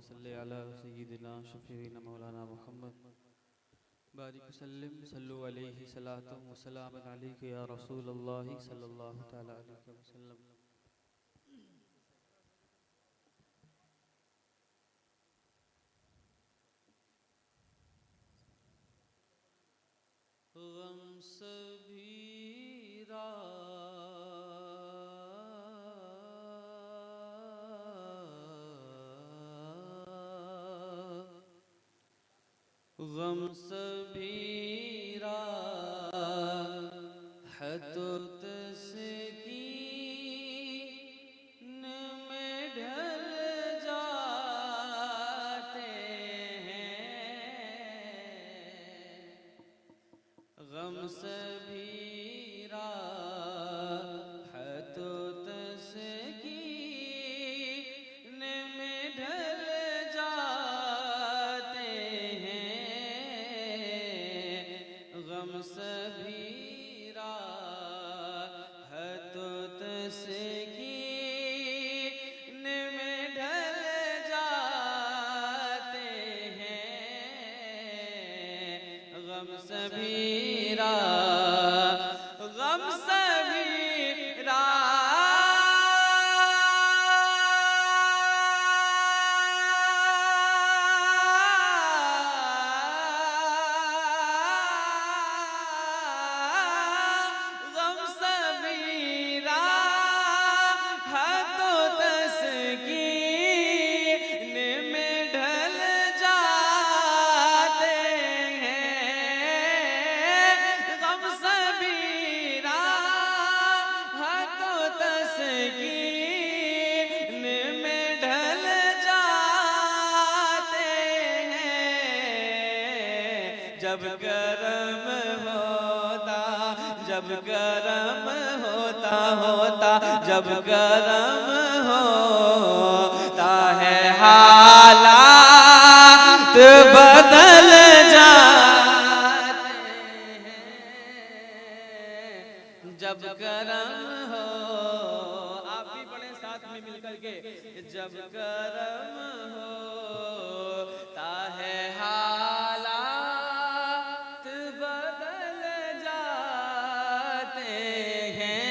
सल्लि अला सय्यिदिना शफीना मौलाना मुहम्मद बारिक वसल्लिम सल्लु अलैहि सलातु व सलाम अलैका या रसूलल्लाह सल्लल्लाहु तआला अलैहि वसल्लम। गम सभी गम सभी राहतों तस्कीन में ढल जाते हैं। गम सभी राहतों तस्कीन में ढल जाते हैं। गम सभी राहतों तस्कीन में ढल जाते हैं। गम सभी गम सभी गम सभी राहतों तस्कीन में ढल जाते हैं। गम सभी राहतों तस्कीन में ढल जाते हैं। जब गरम होता जब गरम होता जब गरम होता है हालात बदल जाते हैं। जब गरम हो आप भी पढ़े साथ में मिलकर के। जब गरम होता है हालात बदल जाते हैं।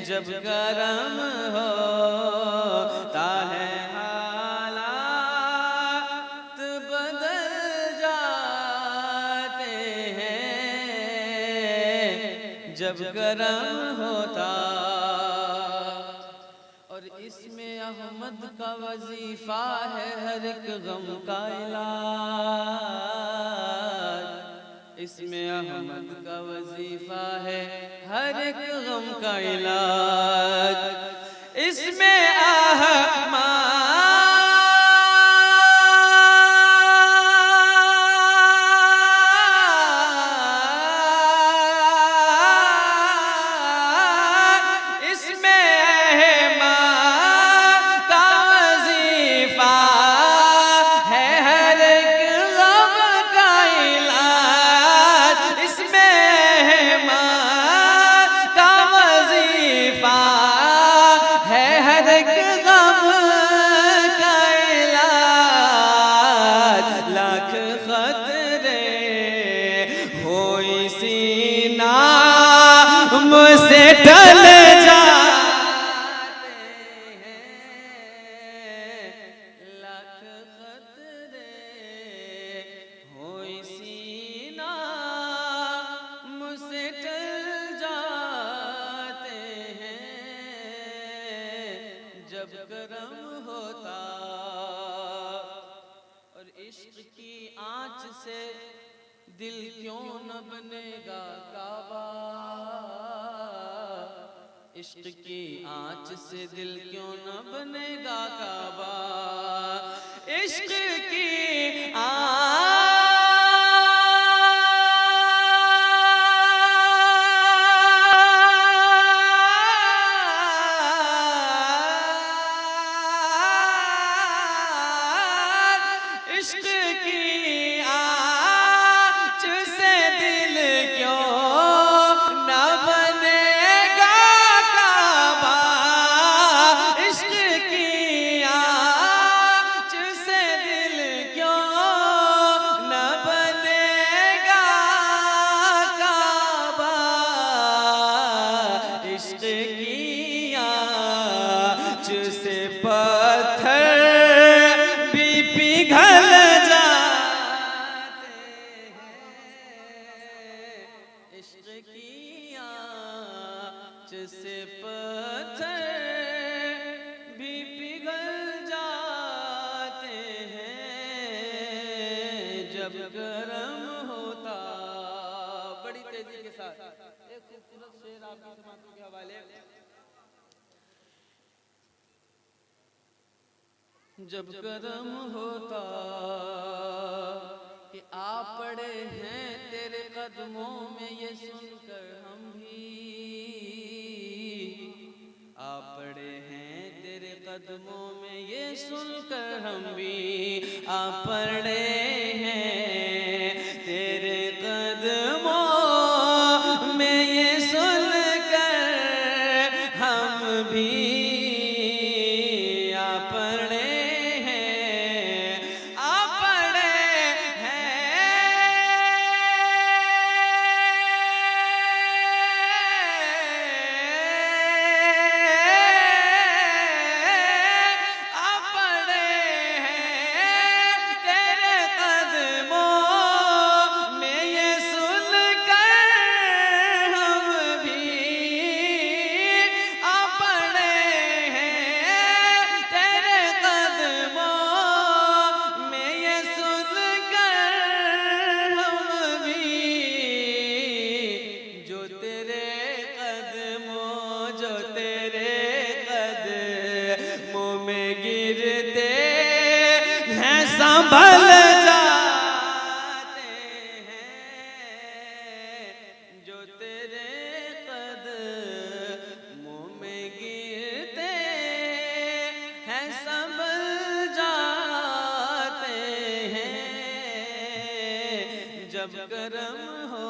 जब गरम होता है हालात बदल जाते हैं। जब गरम होता और इसमें अहमद का वजीफा है हर एक गम का इलाज। इसमें अहमद का वजीफा है हर एक गम का इलाज। इसमें लाख खतरे हो इसी नाम से टल जाते हैं। लाख खतरे हो इसी नाम से टल जाते हैं। जब गरम होता और इश्क की आँच से दिल क्यों न बनेगा काबा। इश्क की आँच से दिल क्यों न बनेगा काबा। इश्क की इश्क की आँच से दिल क्यों न बनेगा काबा। इश्क की आँच से पत्थर भी पिघल जाते हैं जब गरम होता। बड़ी तेजी के साथ एक खूबसूरत शेर आपकी समातों के हवाले। जब गरम होता कि आ पड़े हैं तेरे कदमों में, ये सुनकर हम भी आ पड़े हैं तेरे कदमों में, ये सुनकर हम भी आ पड़े हैं तेरे कदमों में, ये सुनकर हम भी आ पड़े संभल जाते हैं, जो तेरे कदमों में गिरते हैं संभल जाते हैं जब गरम हो